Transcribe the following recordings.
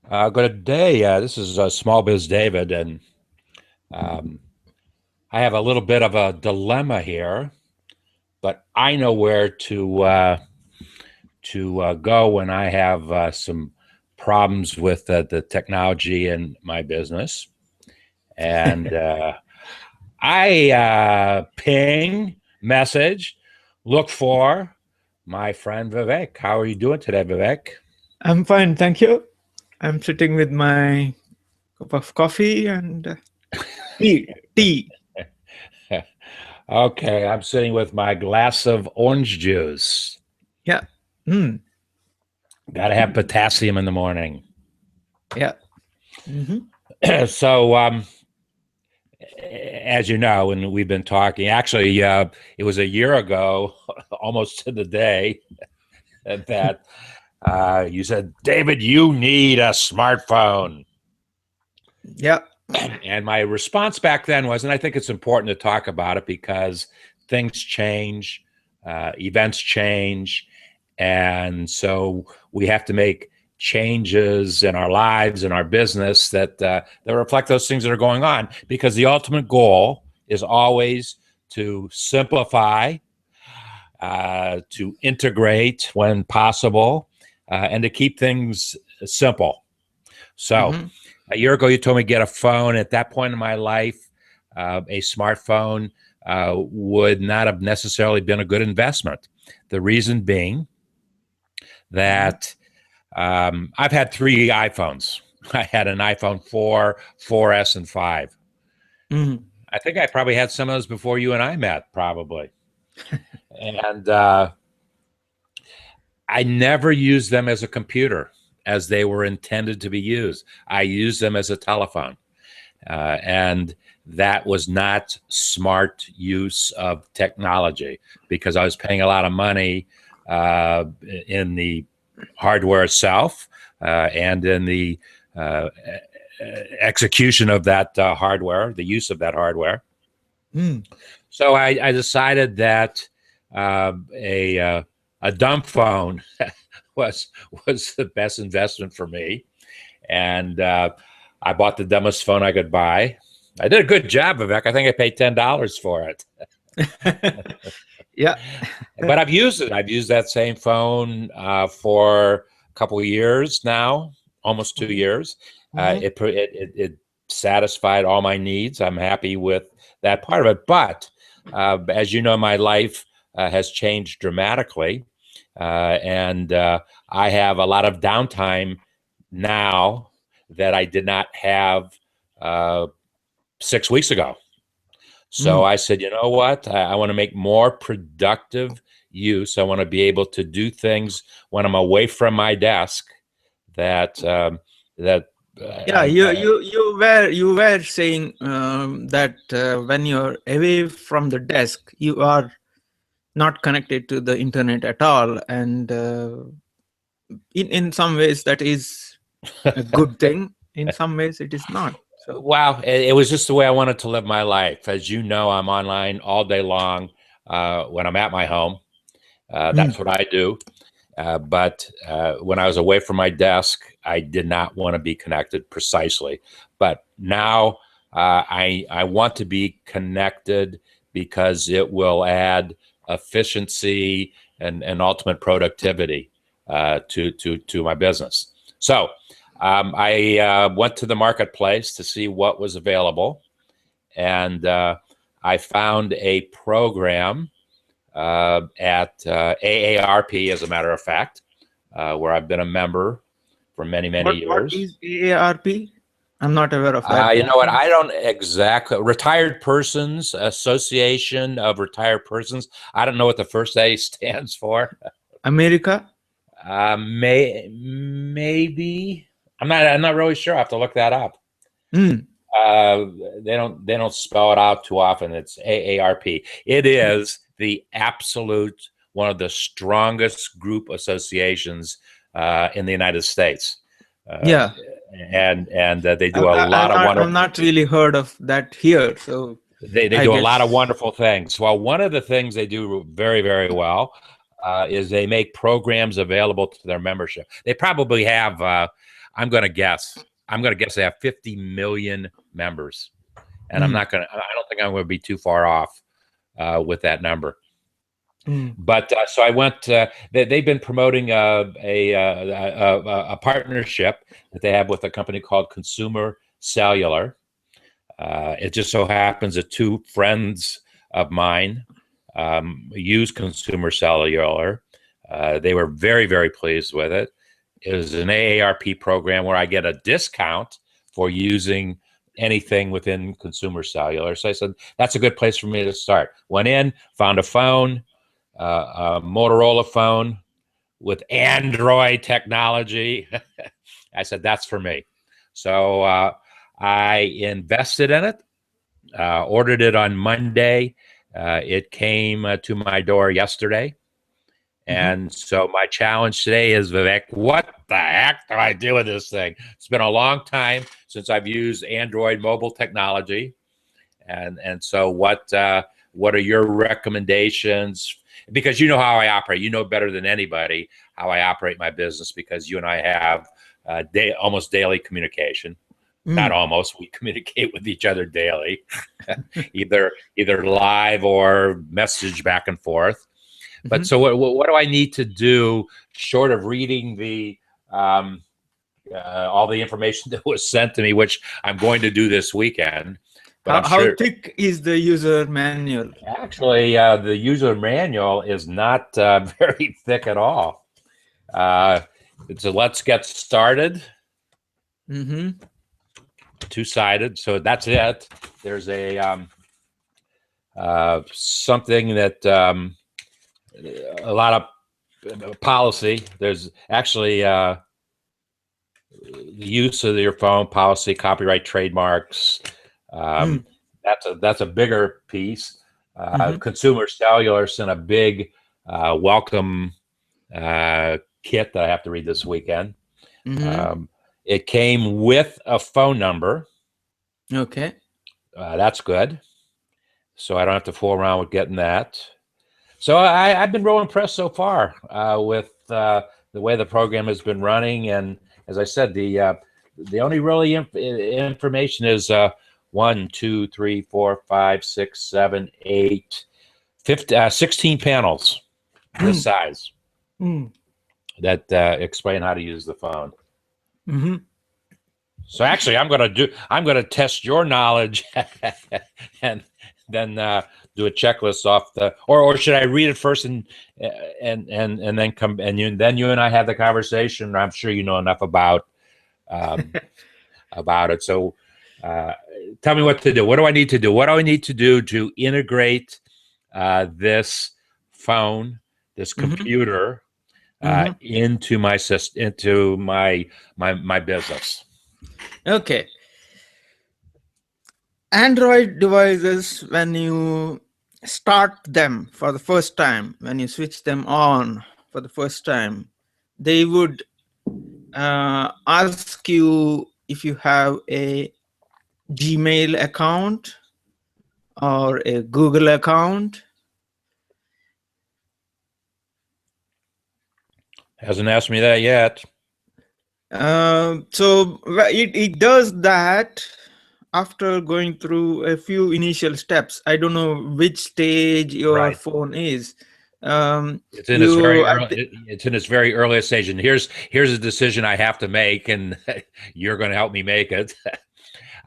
Good day. This is SmallBizDavid, and um, I have a little bit of a dilemma here, but I know where to go when I have some problems with the technology in my business. And I ping, message, look for my friend Vivek. How are you doing today, Vivek? I'm fine, thank you. I'm sitting with my cup of coffee and tea. Tea. Okay, I'm sitting with my glass of orange juice. Yeah. Mm. Got to have potassium in the morning. Yeah. Hmm. So, as you know, and we've been talking, actually, it was a year ago, almost to the day, that you said, David, you need a smartphone. Yeah. And my response back then was, and I think it's important to talk about it because things change, events change. And so we have to make changes in our lives and our business that reflect those things that are going on, because the ultimate goal is always to simplify, to integrate when possible, and to keep things simple. So Hmm. a year ago, you told me to get a phone. At that point in my life, a smartphone would not have necessarily been a good investment. The reason being Hmm. that I've had three iPhones. I had an iPhone 4, 4S, and 5. Hmm. I think I probably had some of those before you and I met, probably. And I never used them as a computer as they were intended to be used. I used them as a telephone. And that was not smart use of technology because I was paying a lot of money in the hardware itself and in the uh, execution of that hardware, the use of that hardware. Mm. So I decided that a dumb phone was was the best investment for me, and I bought the dumbest phone I could buy. I did a good job, Vivek. I think I paid $10 for it, Yeah. but I've used it. I've used that same phone for a couple of years now, almost 2 years. Hmm. It satisfied all my needs. I'm happy with that part of it. But as you know, my life has changed dramatically, and I have a lot of downtime now that I did not have uh, 6 weeks ago. So Mm. I said, you know what? I want to make more productive use. I want to be able to do things when I'm away from my desk that that Yeah. I, You were saying that when you're away from the desk, you are not connected to the internet at all, and in some ways that is a good thing. In some ways, it is not. So. wow, it was just the way I wanted to live my life. As you know, I'm online all day long when I'm at my home. That's Mm. what I do. But when I was away from my desk, I did not want to be connected precisely. But now I want to be connected because it will add efficiency and ultimate productivity to my business. So I went to the marketplace to see what was available, and I found a program at AARP, as a matter of fact, where I've been a member for many, many What years. is AARP? I'm not aware of that. You know what? I don't exactly. Retired Persons Association of Retired Persons. I don't know what the first A stands for. America? Maybe I'm not really sure. I have to look that up. Mm. Uh, they don't spell it out too often. It's AARP. It is the absolute one of the strongest group associations in the United States, uh, Yeah. and they I, do a I, lot I've of not I've wonderful. not really heard of that here. So They I do a lot of guess. wonderful things. Well, one of the things they do very, very well is they make programs available to their membership. They probably have I'm going to guess. I'm going to guess they have 50 million members, and I don't think I'm going to be too far off with that number. But so I went. They've been promoting a partnership that they have with a company called Consumer Cellular. It just so happens that two friends of mine use Consumer Cellular. They were very, very pleased with it. It was an AARP program where I get a discount for using anything within Consumer Cellular. So I said, that's a good place for me to start. Went in, found a phone, a Motorola phone with Android technology. I said, that's for me. So I invested in it, ordered it on Monday. It came to my door yesterday. And so my challenge today is, Vivek, what the heck do I do with this thing? It's been a long time since I've used Android mobile technology. And so what are your recommendations? Because you know how I operate. You know better than anybody how I operate my business, because you and I have almost daily communication. Not almost, we communicate with each other daily, either live or message back and forth. But so what do I need to do, short of reading the all the information that was sent to me, which I'm going to do this weekend? But how thick is the user manual? Actually, the user manual is not very thick at all. So let's get started. Two-sided, so that's it. There's a something that a lot of policy. There's actually the use of your phone, policy, copyright, trademarks. That's a bigger piece. Consumer Cellular sent a big welcome kit that I have to read this weekend. It came with a phone number. Okay. That's good. So I don't have to fool around with getting that. So I've been real impressed so far with the way the program has been running. And as I said, the only really information is 1, 2, 3, 4, 5, 6, 7, 8, 16 panels this size that explain how to use the phone. So actually, I'm going to test your knowledge and then do a checklist off the, or should I read it first and then come and then you and I have the conversation? I'm sure you know enough about it. So tell me what to do. What do I need to do? What do I need to do to integrate this phone, this computer, into my system, into my business? Okay. Android devices, when you start them for the first time, when you switch them on for the first time, they would ask you if you have a Gmail account or a Google account. Hasn't asked me that yet. So it does that after going through a few initial steps. I don't know which stage your phone is. It's in its very early, it's in its very earliest stage, and here's a decision I have to make, and you're going to help me make it.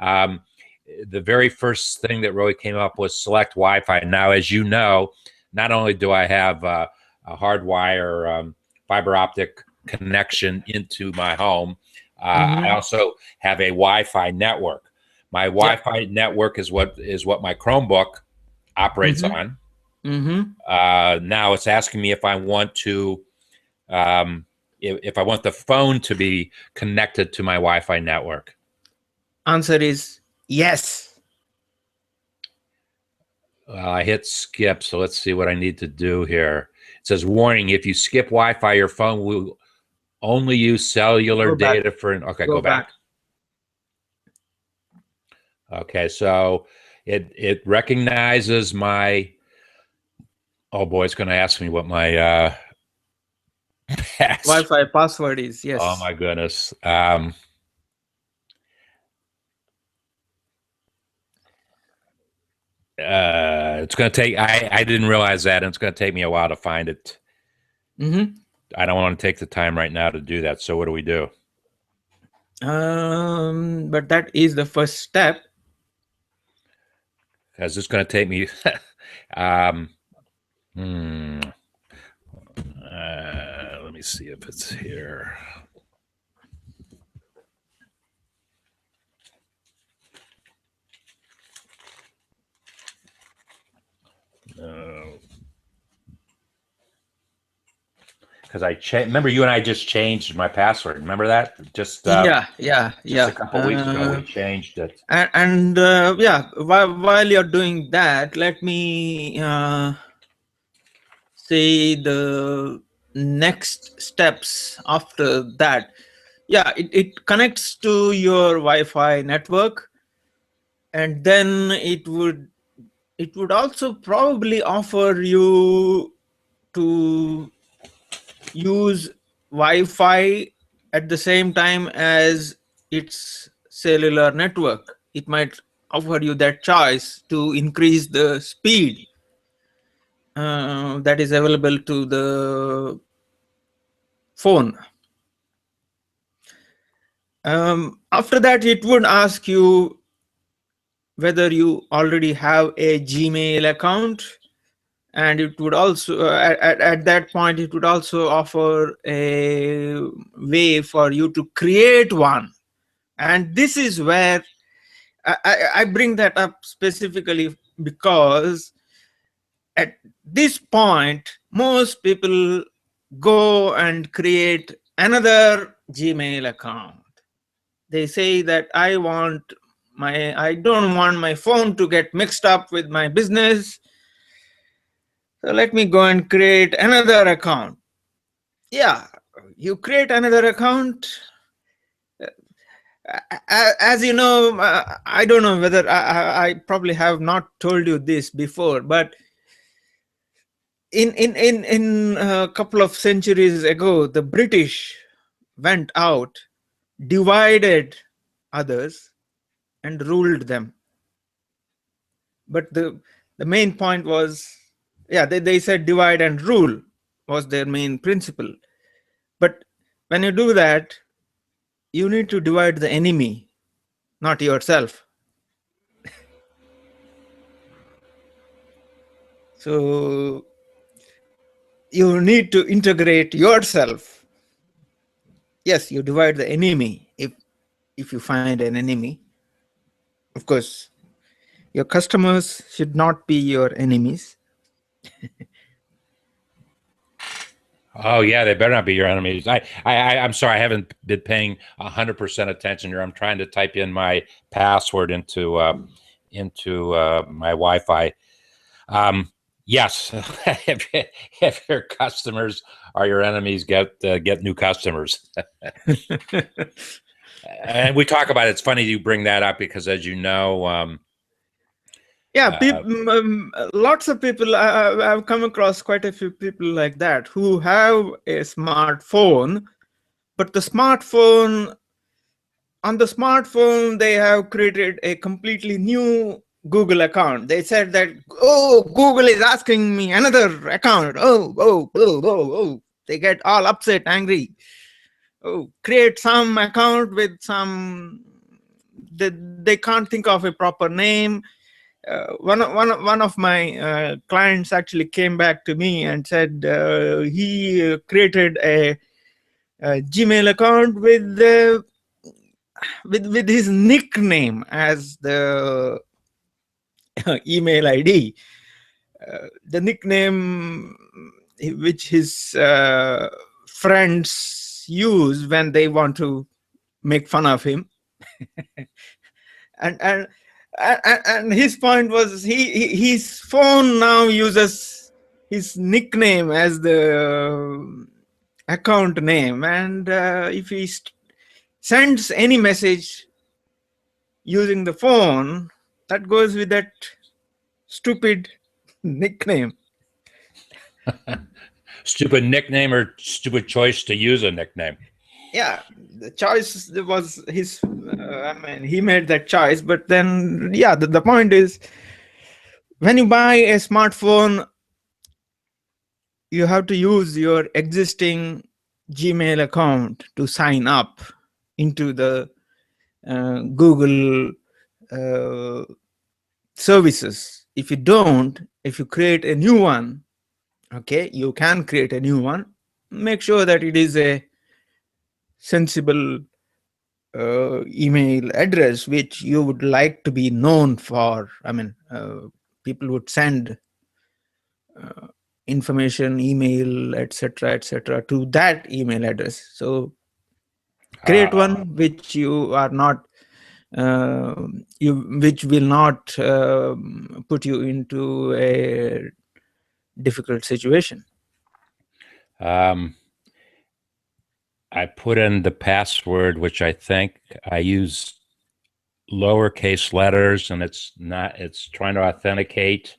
The very first thing that really came up was select Wi-Fi. Now, as you know, not only do I have a hardwire fiber optic connection into my home, I also have a Wi-Fi network. My Wi-Fi network is what my Chromebook operates on. Now it's asking me if I want to, if I want the phone to be connected to my Wi-Fi network. Answer is yes. I hit skip, so let's see what I need to do here. It says, warning, if you skip Wi-Fi, your phone will only use cellular data for, okay, go back. Okay, so it recognizes my, oh boy, it's going to ask me what my Wi-Fi password is. Yes. Oh my goodness. It's going to take, I didn't realize that, and it's going to take me a while to find it. Mm-hmm. I don't want to take the time right now to do that. So what do we do? But that is the first step. Because it's going to take me, let me see if it's here. Because remember you and I just changed my password. Remember that? Just Yeah. a couple weeks ago we changed it. And yeah, while you're doing that, let me say the next steps after that. Yeah, it connects to your Wi-Fi network, and then it would also probably offer you to use Wi-Fi at the same time as its cellular network. It might offer you that choice to increase the speed that is available to the phone. After that, it would ask you whether you already have a Gmail account, and it would also at that point it would also offer a way for you to create one. And this is where I bring that up specifically because at this point most people go and create another Gmail account. They say that I don't want my phone to get mixed up with my business, so let me go and create another account. Yeah, you create another account. As you know, I don't know whether I probably have not told you this before, but in a couple of centuries ago, the British went out, divided others, and ruled them. But the main point was, yeah, they said divide and rule was their main principle. But when you do that, you need to divide the enemy, not yourself. So you need to integrate yourself. Yes, you divide the enemy if you find an enemy. Of course, your customers should not be your enemies. Oh yeah, they better not be your enemies. I'm sorry, I haven't been paying 100% attention here. I'm trying to type in my password into my Wi-Fi. Yes, if your customers are your enemies, get new customers. And we talk about it. It's funny you bring that up because, as you know, yeah, lots of people. I've come across quite a few people like that who have a smartphone, but the smartphone they have created a completely new Google account. They said that, oh, Google is asking me another account. Oh. They get all upset, angry. Oh, create some account with some. They can't think of a proper name. One of my clients actually came back to me and said he created a Gmail account with his nickname as the email ID. The nickname which his friends use when they want to make fun of him. and his point was his phone now uses his nickname as the account name, and if he sends any message using the phone, that goes with that stupid nickname. Stupid nickname or stupid choice to use a nickname? Yeah, the choice was his. I mean, he made that choice. But then, yeah, the point is, when you buy a smartphone, you have to use your existing Gmail account to sign up into the Google services. If you don't, if you create a new one, okay, you can create a new one. Make sure that it is a sensible email address which you would like to be known for. I mean, people would send information, email, etc., to that email address. So create one which you are not, which will not put you into a difficult situation. I put in the password, which I think I use lowercase letters, and it's trying to authenticate,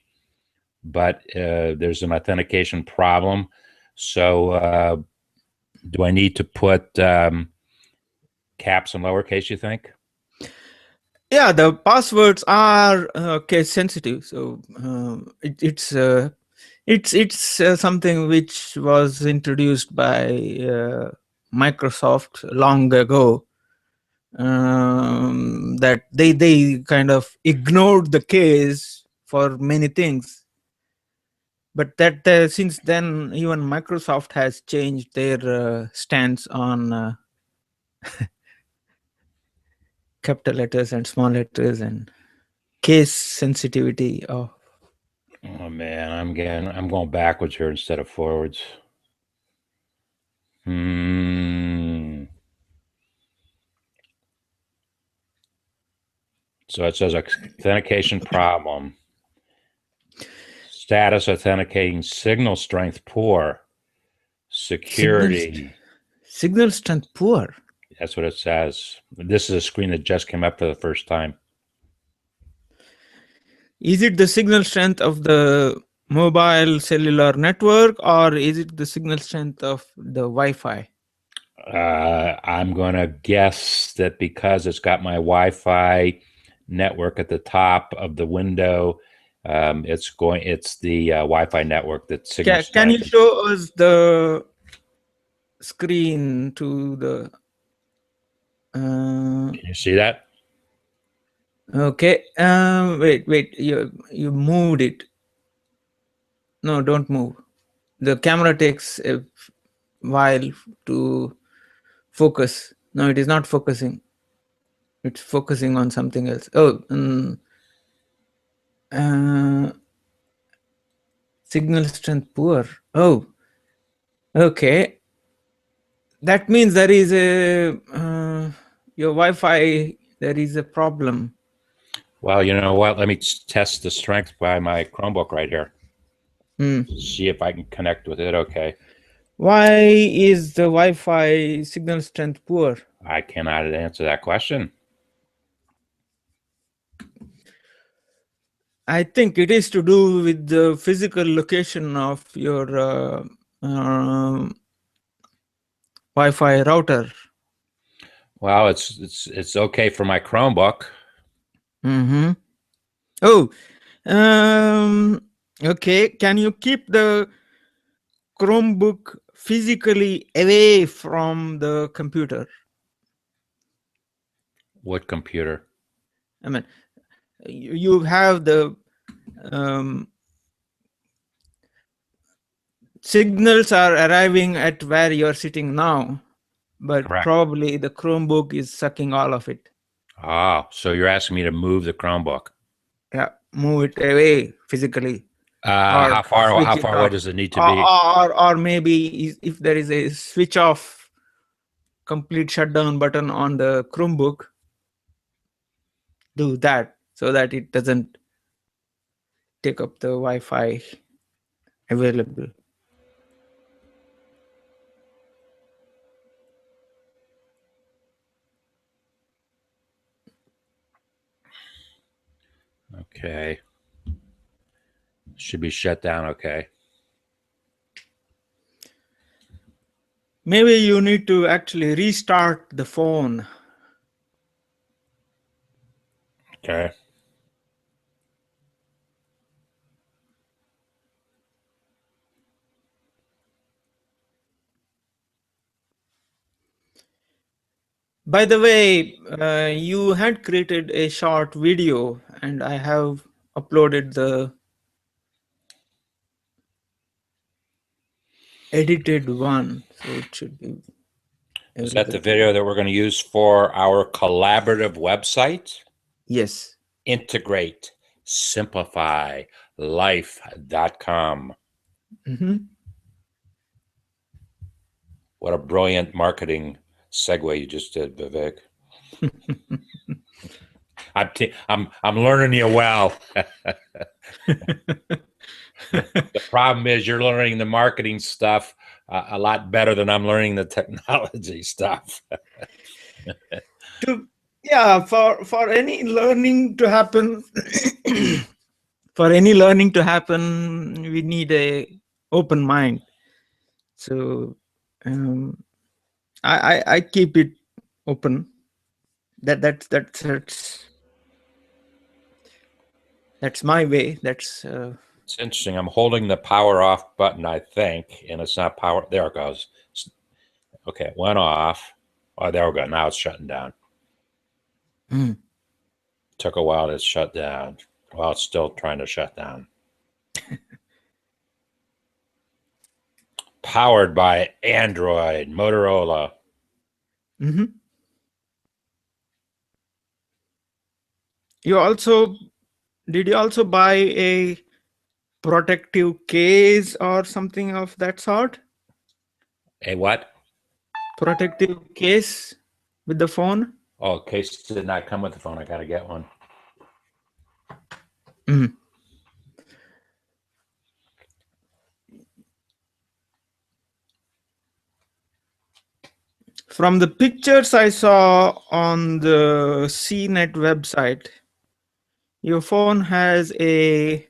but there's an authentication problem. So do I need to put caps and lowercase, you think? Yeah, the passwords are case sensitive, so it's something which was introduced by Microsoft long ago. That they kind of ignored the case for many things, but that since then even Microsoft has changed their stance on capital letters and small letters and case sensitivity. Oh man, I'm going backwards here instead of forwards. So it says authentication problem. Status authenticating, signal strength poor. Security. Signal strength poor. That's what it says. This is a screen that just came up for the first time. Is it the signal strength of the mobile cellular network, or is it the signal strength of the Wi-Fi? I'm going to guess that because it's got my Wi-Fi network at the top of the window, it's the Wi-Fi network that signals. Can you show us the screen to the? Can you see that? Okay. Wait. You moved it. No, don't move. The camera takes a while to focus. No, it is not focusing. It's focusing on something else. Oh, signal strength poor. Oh, okay. That means there is a your Wi-Fi. There is a problem. Well, you know what? Let me test the strength by my Chromebook right here. See if I can connect with it. Okay. Why is the Wi-Fi signal strength poor? I cannot answer that question. I think it is to do with the physical location of your Wi-Fi router. Well, it's okay for my Chromebook. Oh, okay. Can you keep the Chromebook physically away from the computer? What computer? I mean, you have the signals are arriving at where you're sitting now, but Correct. Probably the Chromebook is sucking all of it. Oh, so you're asking me to move the Chromebook? Yeah, move it away physically. How far away does it need to be? Or maybe if there is a switch off, complete shutdown button on the Chromebook, do that so that it doesn't take up the Wi-Fi available. Okay. Should be shut down. Okay. Maybe you need to actually restart the phone. Okay. By the way, you had created a short video and I have uploaded the edited one. So it should be. Is that the video that we're going to use for our collaborative website? Yes. Integrate, simplify, life.com. Mm-hmm. What a brilliant marketing segue you just did, Vivek. I'm learning you well. The problem is you're learning the marketing stuff a lot better than I'm learning the technology stuff. Yeah, for any learning to happen, we need a open mind. So I keep it open. That's my way. That's It's interesting. I'm holding the power off button, I think, and it's not power. There it goes. Okay, it went off. Oh, there we go. Now it's shutting down. Took a while to shut down. Well, it's still trying to shut down. Powered by Android, Motorola. Mm-hmm. Did you also buy a protective case or something of that sort? A what? Protective case with the phone? Oh, case did not come with the phone. I got to get one. Mm. From the pictures I saw on the CNET website, your phone has a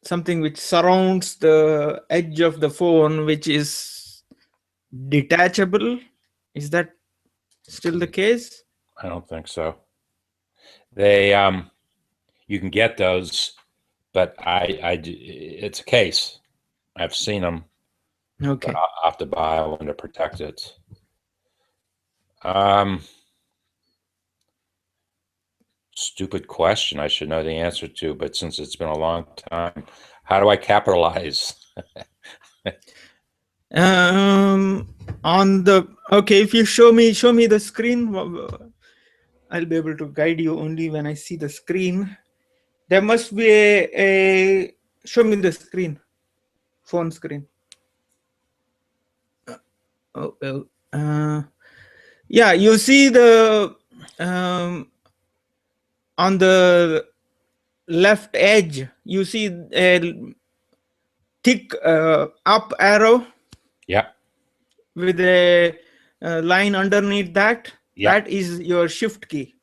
something which surrounds the edge of the phone, which is detachable. Is that still the case? I don't think so. They you can get those, but it's a case. I've seen them. Okay. But I'll have to buy one to protect it. Stupid question I should know the answer to, but since it's been a long time, how do I capitalize? On the okay, if you show me the screen, I'll be able to guide you only when I see the screen. There must be a show me the screen, phone screen. Yeah, you see the on the left edge, you see a thick up arrow. Yep. With a line underneath that. Yep. That is your shift key.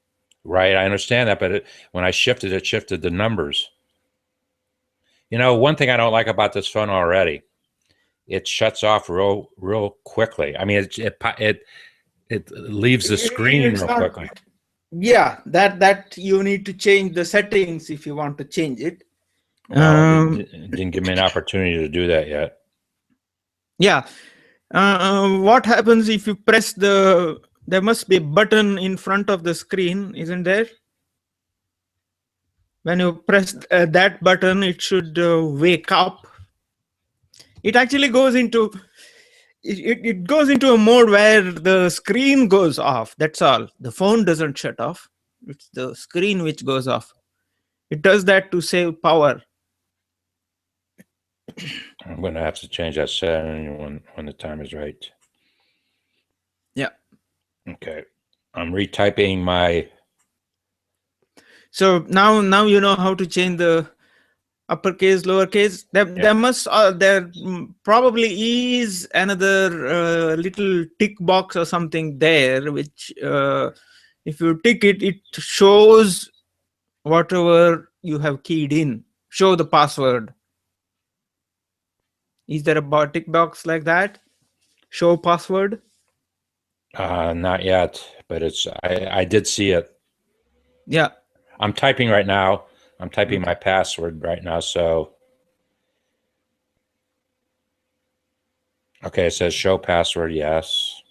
Right, I understand that, but when I shifted, it shifted the numbers. You know, one thing I don't like about this phone already, it shuts off real quickly. I mean, it leaves the screen real quickly. Yeah, that you need to change the settings if you want to change it. Well, it didn't give me an opportunity to do that yet. Yeah. What happens if you press there must be a button in front of the screen, isn't there? When you press that button, it should wake up. It actually goes into it goes into a mode where the screen goes off. That's all. The phone doesn't shut off. It's the screen which goes off. It does that to save power. I'm going to have to change that setting when the time is right. Yeah. Okay. I'm retyping my. So now you know how to change the uppercase, lowercase. There probably is another little tick box or something there, which if you tick it, it shows whatever you have keyed in. Show the password. Is there a tick box like that? Show password? Not yet, but I did see it. Yeah. I'm typing right now. I'm typing Okay. my password right now. So, okay, it says show password, yes.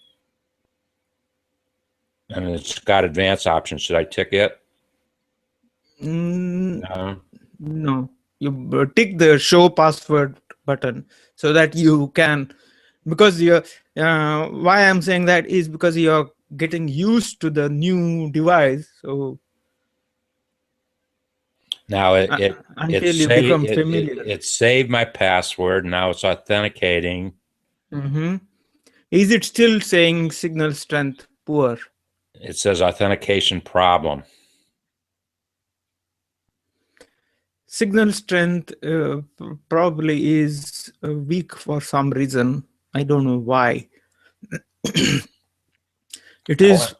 And it's got advanced options. Should I tick it? No. No. You tick the show password button so that you can, because you're, why I'm saying that is because you're getting used to the new device. So Now until you become familiar. it saved my password. Now it's authenticating. Mm-hmm. Is it still saying signal strength poor? It says authentication problem. Signal strength probably is weak for some reason. I don't know why. It is.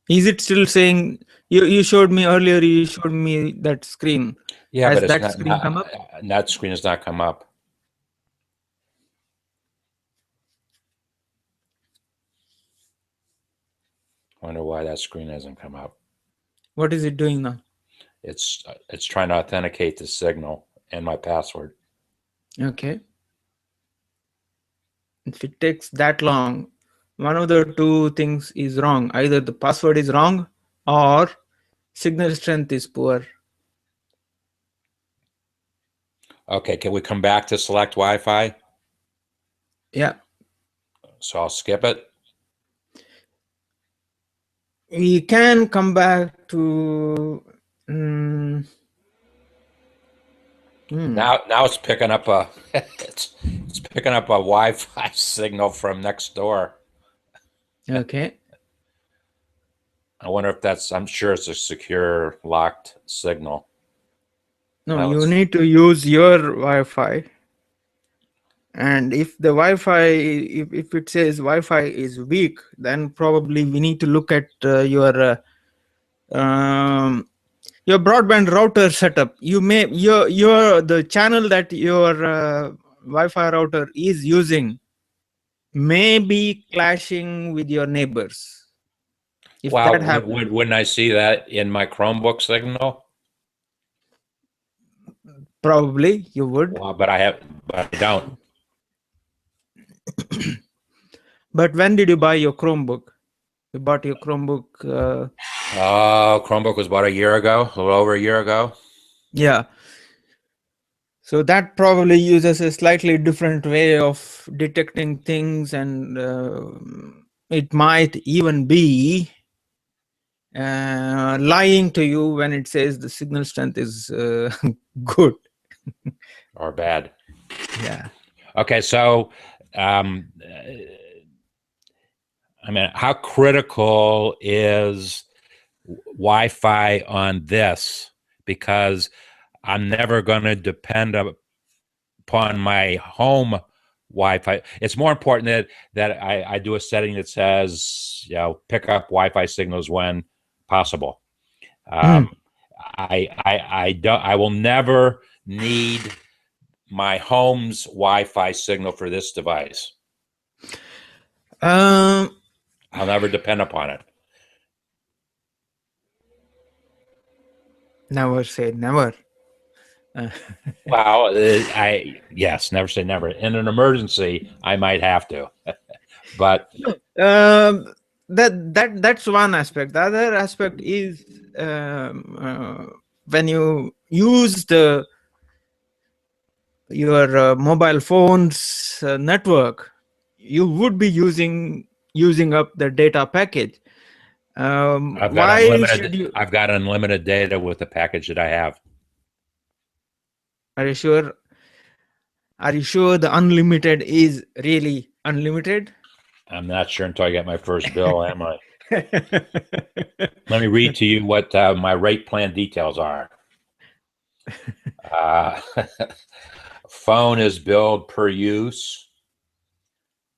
Is it still saying? You showed me earlier. You showed me that screen. Yeah, Has but it's that screen come up? that screen has not come up. Wonder why that screen hasn't come up. What is it doing now? It's trying to authenticate the signal and my password. Okay. If it takes that long, one of the two things is wrong. Either the password is wrong or signal strength is poor. Okay, can we come back to select Wi-Fi? Yeah. So I'll skip it. We can come back to Now it's picking up a it's picking up a Wi-Fi signal from next door. okay. I wonder if that's, I'm sure it's a secure locked signal. No, you need to use your Wi-Fi. And if the Wi-Fi, if it says Wi-Fi is weak, then probably we need to look at your broadband router setup. You may your the channel that your Wi-Fi router is using may be clashing with your neighbors. If that happens, wouldn't I see that in my Chromebook signal? probably you would. Well, but I don't. But when did you buy your Chromebook? You bought your Chromebook. Chromebook was about a year ago, a little over a year ago. Yeah. So that probably uses a slightly different way of detecting things, and it might even be lying to you when it says the signal strength is good or bad. Yeah. Okay, so I mean, how critical is Wi-Fi on this? Because I'm never going to depend upon my home Wi-Fi. It's more important that I do a setting that says, pick up Wi-Fi signals when possible. I will never need my home's Wi-Fi signal for this device. I'll never depend upon it. Never say never. Well, never say never. In an emergency, I might have to, but that's one aspect. The other aspect is when you use your mobile phone's network, you would be using up the data package. I've got unlimited data with the package that I have. Are you sure? Are you sure the unlimited is really unlimited? I'm not sure until I get my first bill, am I? Let me read to you what my rate plan details are. Phone is billed per use.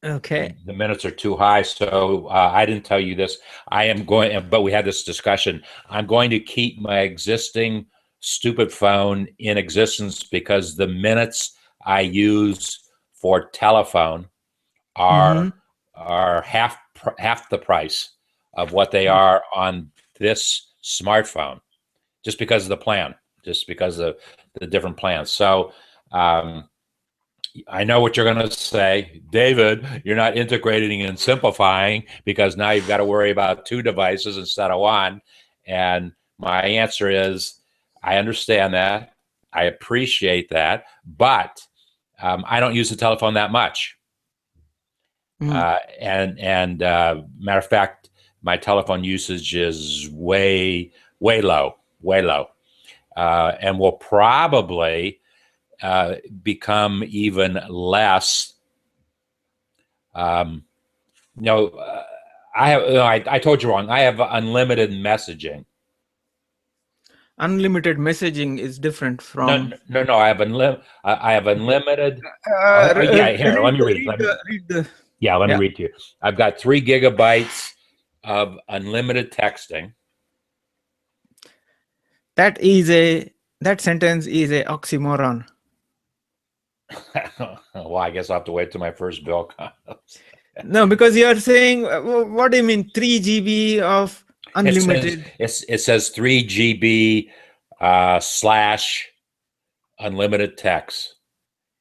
Okay. The minutes are too high, so I didn't tell you this. I am going, but we had this discussion. I'm going to keep my existing stupid phone in existence because the minutes I use for telephone are half the price of what they are on this smartphone, just because of the plan, just because of the different plans. So I know what you're going to say, David, you're not integrating and simplifying because now you've got to worry about 2 devices instead of 1. And my answer is, I understand that. I appreciate that, but I don't use the telephone that much. Matter of fact, my telephone usage is way low, and will probably become even less. I told you wrong. I have unlimited messaging. Unlimited messaging is different from. No. I have unlimited. Yeah, here. Let me read. Let me read to you. I've got 3 gigabytes of unlimited texting. That sentence is a oxymoron. Well, I guess I'll have to wait till my first bill comes. No, because you are saying, what do you mean 3 GB of unlimited? It says 3 GB / unlimited text.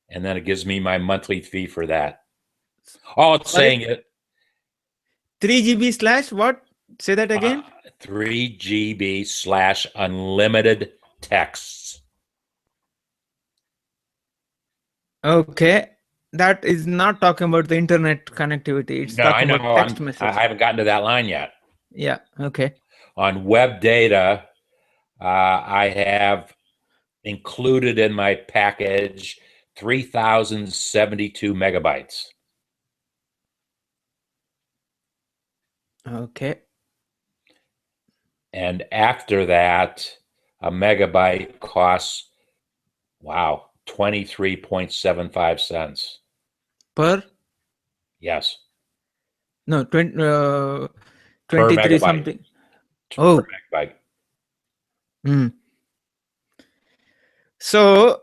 And then it gives me my monthly fee for that. Oh, it's saying it. 3 GB / what? Say that again. 3 GB / unlimited texts. Okay. That is not talking about the internet connectivity. It's talking about text message. I haven't gotten to that line yet. Yeah. Okay. On web data, I have included in my package 3,072 megabytes. Okay. And after that, a megabyte costs, 23.75 cents. Per? Yes. No, 23 megabyte. Something. Per megabyte. So,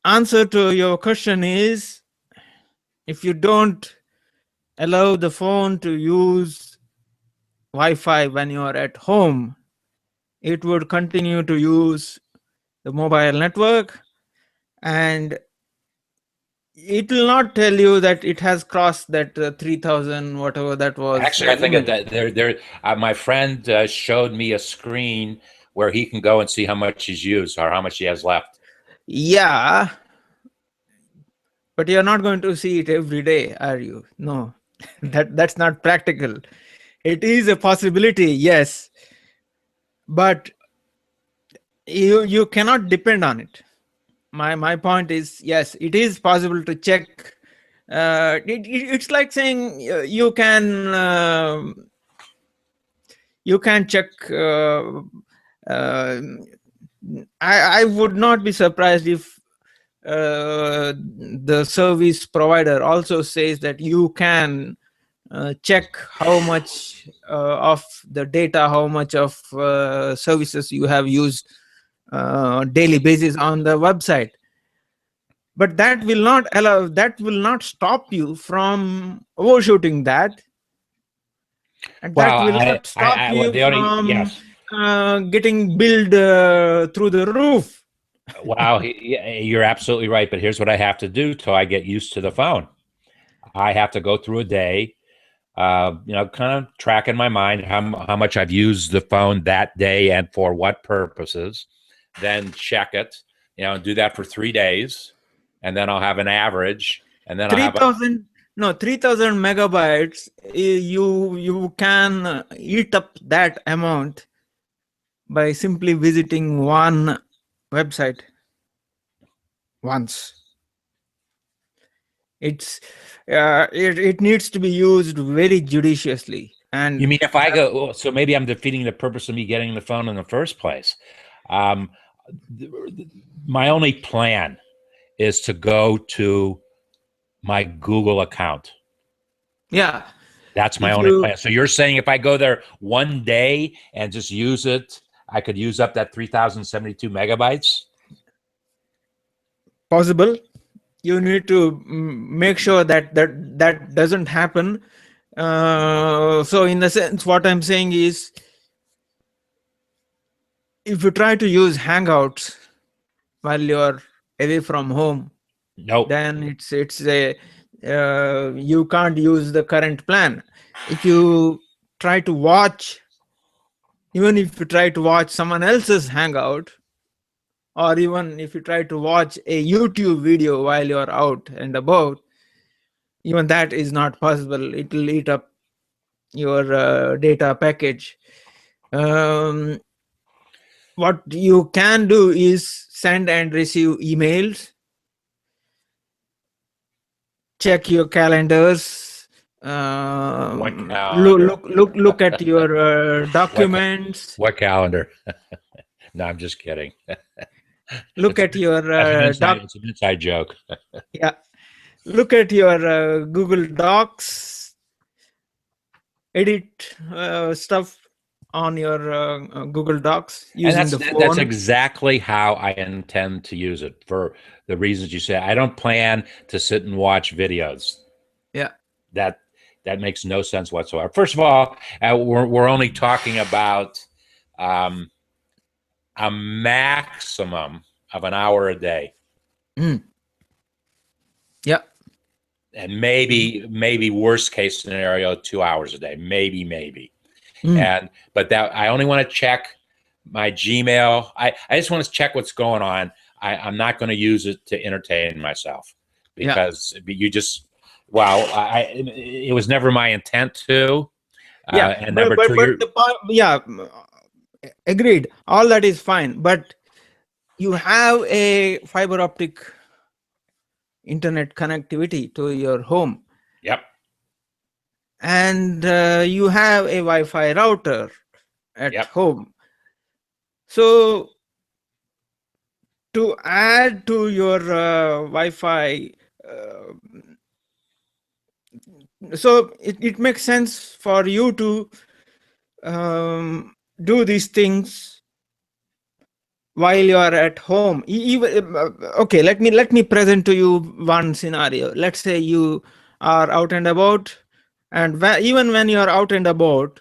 answer to your question is, if you don't allow the phone to use Wi-Fi when you are at home, it would continue to use the mobile network, and it will not tell you that it has crossed that 3,000 whatever that was. Actually, I think that my friend showed me a screen where he can go and see how much he's used or how much he has left. Yeah, but you're not going to see it every day, are you? No, that's not practical. It is a possibility, yes, but you cannot depend on it. My point is, yes, it is possible to check. It's like saying you can check. I would not be surprised if the service provider also says that you can check how much of the data, how much of services you have used daily basis on the website. But that will not stop you from overshooting that. And that will not stop you from getting billed through the roof. Wow, you're absolutely right. But here's what I have to do till I get used to the phone. I have to go through a day, kind of track in my mind how much I've used the phone that day and for what purposes. Then check it, do that for 3 days, and then I'll have an average, and then 3,000 megabytes. You can eat up that amount by simply visiting one website once. It needs to be used very judiciously. And you mean if I go, so maybe I'm defeating the purpose of me getting the phone in the first place. My only plan is to go to my Google account. Yeah. That's my only plan. So you're saying if I go there one day and just use it, I could use up that 3,072 megabytes? Possible. you need to make sure that that doesn't happen. So in the sense, what I'm saying is, if you try to use Hangouts while you're away from home, Nope. then it's a you can't use the current plan. If you try to watch, even if you try to watch someone else's Hangout, or even if you try to watch a YouTube video while you're out and about, even that is not possible. It will eat up your data package. Um, what you can do is send and receive emails, check your calendars, What calendar? look at your documents, What calendar? No, I'm just kidding. look at your It's an inside joke. yeah, look at your Google Docs, edit stuff on your Google Docs using And the that's phone. exactly how I intend to use it, for the reasons you said. I don't plan to sit and watch videos. Yeah. That makes no sense whatsoever. First of all, we're only talking about a maximum of an hour a day. Yeah. And maybe worst case scenario, 2 hours a day, maybe. But that I only want to check my Gmail. I just want to check what's going on. I'm not going to use it to entertain myself, because you just, well, it was never my intent to. And number two, agreed. All that is fine, but you have a fiber optic internet connectivity to your home. Yep. And you have a Wi-Fi router at home. So to add to your Wi-Fi, so it makes sense for you to do these things while you are at home. Even okay, let me present to you one scenario. Let's say you are out and about, and even when you are out and about,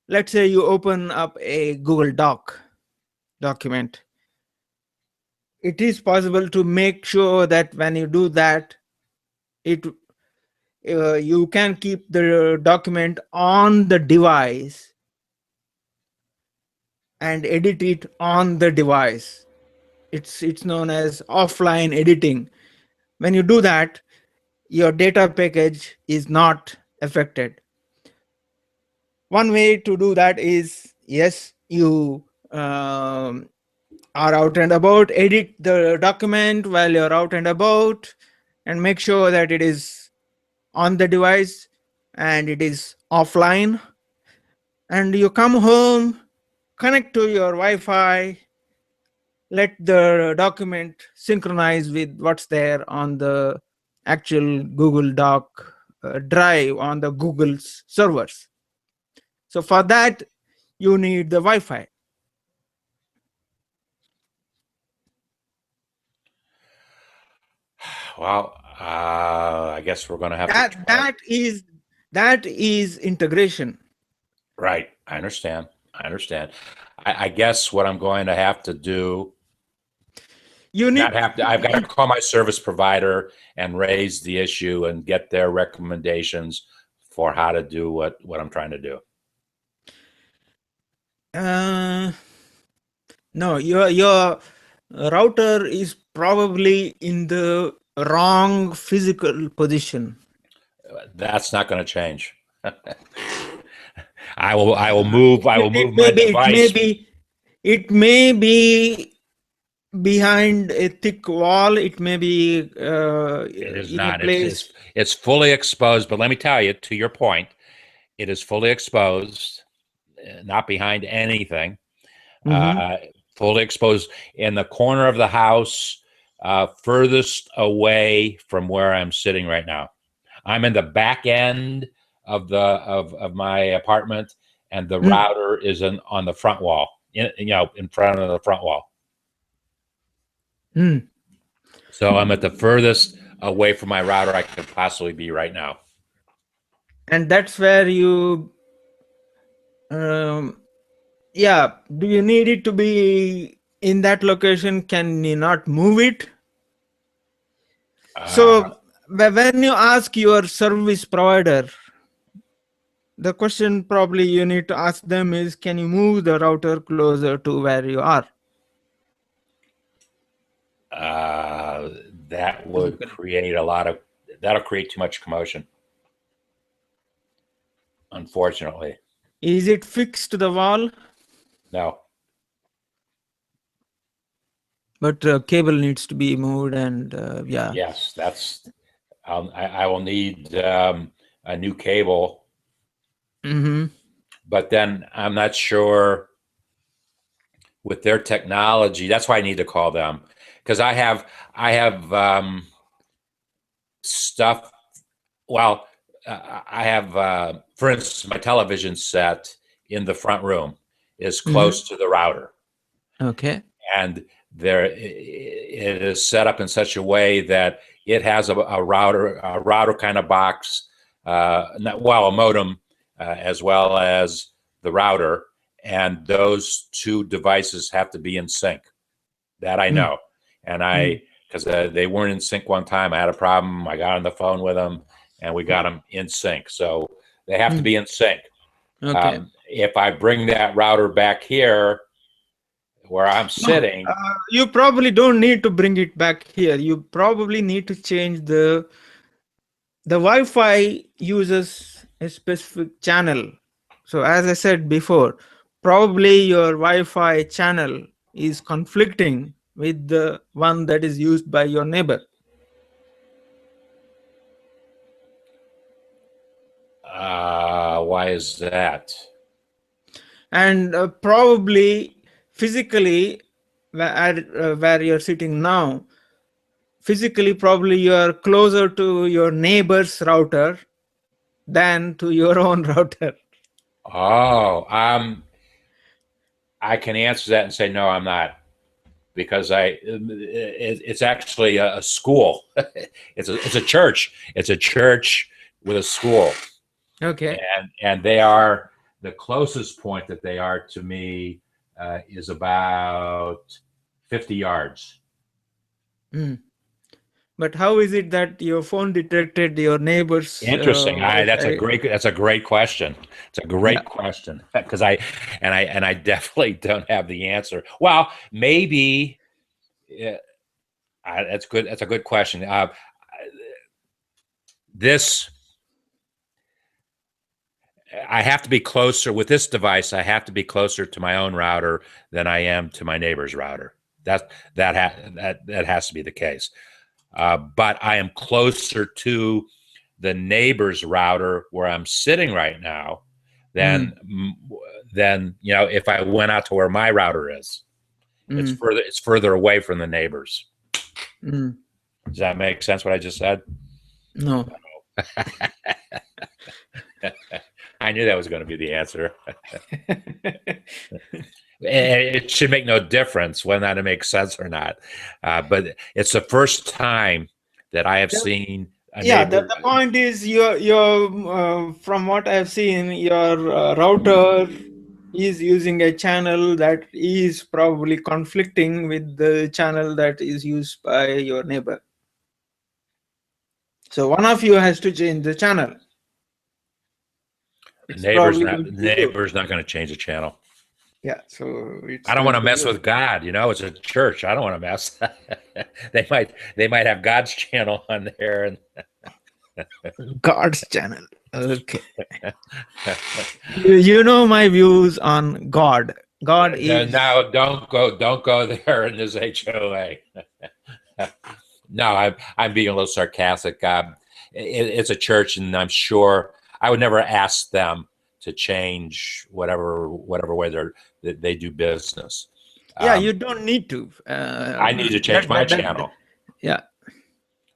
let's say you open up a Google document. It is possible to make sure that when you do that, you can keep the document on the device and edit it on the device. It's known as offline editing. When you do that, your data package is not affected. One way to do that is, yes, you are out and about, edit the document while you're out and about, and make sure that it is on the device and it is offline. And you come home, connect to your Wi-Fi, let the document synchronize with what's there on the actual Google Doc drive on the Google's servers. So for that, you need the Wi-Fi. Well, I guess we're going to have to try. That is integration. Right. I understand. I guess what I'm going to have to do, I've got to call my service provider and raise the issue and get their recommendations for how to do what I'm trying to do. No, your router is probably in the wrong physical position. That's not going to change. I will move my device. It may be behind a thick wall. It may be it is not. Place. It's fully exposed. But let me tell you, to your point, it is fully exposed, not behind anything. Fully exposed in the corner of the house, furthest away from where I'm sitting right now. I'm in the back end of my apartment, and the router is on the front wall. In front of the front wall. So I'm at the furthest away from my router I could possibly be right now. And that's where you, yeah, do you need it to be in that location? Can you not move it? So when you ask your service provider, the question probably you need to ask them is, can you move the router closer to where you are? That would create that'll create too much commotion, unfortunately. Is it fixed to the wall? No. But cable needs to be moved, and yeah. Yes, I will need a new cable. Mm-hmm. But then I'm not sure with their technology. That's why I need to call them, because I have stuff. Well, I have, for instance, my television set in the front room is close to the router. Okay. And it is set up in such a way that it has a router kind of box, a modem, as well as the router, and those two devices have to be in sync. That I know, and because they weren't in sync one time. I had a problem. I got on the phone with them, and we got them in sync. So they have to be in sync. Okay. If I bring that router back here, where I'm sitting, you probably don't need to bring it back here. You probably need to change the Wi-Fi uses a specific channel. So as I said before, probably your Wi-Fi channel is conflicting with the one that is used by your neighbor. why is that? And probably physically, where you're sitting now, physically probably you're closer to your neighbor's router than to your own router. Oh, I can answer that and say no, I'm not, because it's actually a school. It's a church. It's a church with a school. Okay. And they are the closest point that they are to me is about 50 yards. But how is it that your phone detected your neighbor's? Interesting. That's a great question. It's a great question, because I definitely don't have the answer. Well, maybe that's good. That's a good question. I have to be closer with this device. I have to be closer to my own router than I am to my neighbor's router. That has to be the case. But I am closer to the neighbor's router where I'm sitting right now than if I went out to where my router is. It's further away from the neighbors. Does that make sense what I just said? No. I knew that was going to be the answer. It should make no difference whether or not it makes sense or not. But it's the first time that I have seen a neighbor. The point is, your from what I have seen, your router is using a channel that is probably conflicting with the channel that is used by your neighbor. So one of you has to change the channel. Neighbor's not going to change the channel. Yeah, so I don't want to mess with God. It's a church. I don't want to mess. They might have God's channel on there. And God's channel. Okay. You know my views on God. God is. No, don't go there in this HOA. No, I'm being a little sarcastic. It's a church, and I'm sure I would never ask them to change whatever way they do business. Yeah, you don't need to. I need to change my channel. Yeah.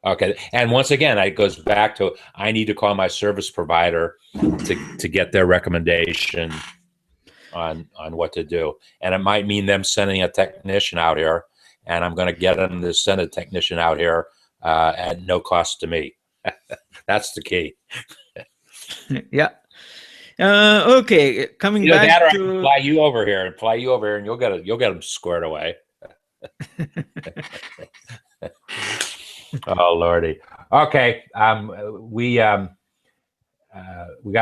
Okay, and once again, it goes back to I need to call my service provider to get their recommendation on what to do, and it might mean them sending a technician out here, and I'm going to get them to send a technician out here at no cost to me. That's the key. Yeah. Okay. Coming Either that, or back I can to fly you over here, and you'll get them squared away. Oh Lordy. Okay. We got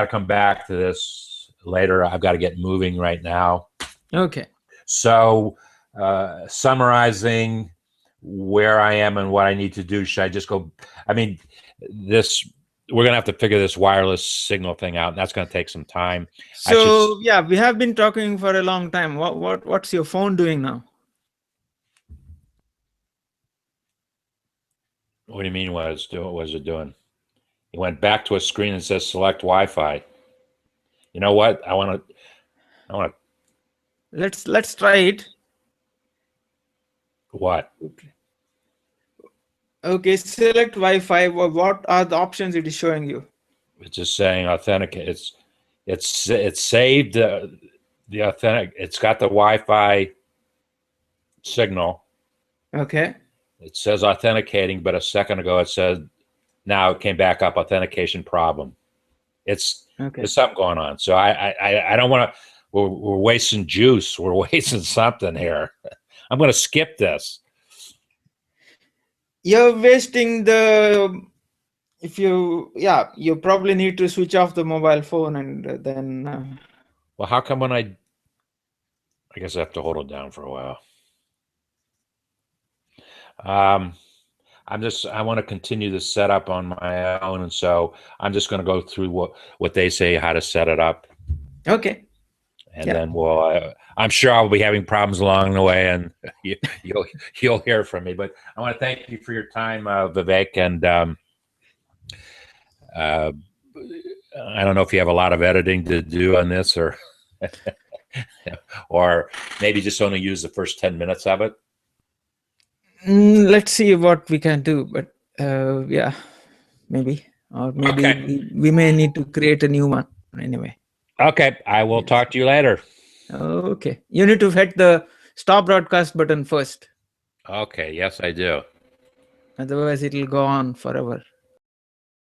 to come back to this later. I've got to get moving right now. Okay. So, summarizing where I am and what I need to do, should I just go? I mean, we're going to have to figure this wireless signal thing out, and that's going to take some time. So yeah, we have been talking for a long time. What's your phone doing now? What do you mean? What was it doing? It went back to a screen and says select Wi-Fi. You know what? I want to. Let's try it. What? Okay, select Wi-Fi. What are the options it is showing you? It's just saying authenticate. It's saved the authentic. It's got the Wi-Fi signal. Okay. It says authenticating, but a second ago it said now it came back up authentication problem. There's something going on. So I don't want to. We're wasting juice. We're wasting something here. I'm going to skip this. You're wasting the. If you probably need to switch off the mobile phone and then. Well, how come when I guess I have to hold it down for a while. I want to continue the setup on my own, and so I'm just going to go through what they say how to set it up. Okay. And then I'm sure I'll be having problems along the way, and you'll hear from me. But I want to thank you for your time, Vivek, and I don't know if you have a lot of editing to do on this, or or maybe just only use the first 10 minutes of it. Let's see what we can do, but yeah, maybe, or maybe Okay. we may need to create a new one anyway. Okay, I will talk to you later. Okay, you need to hit the stop broadcast button first. Okay, yes, I do. Otherwise, it will go on forever.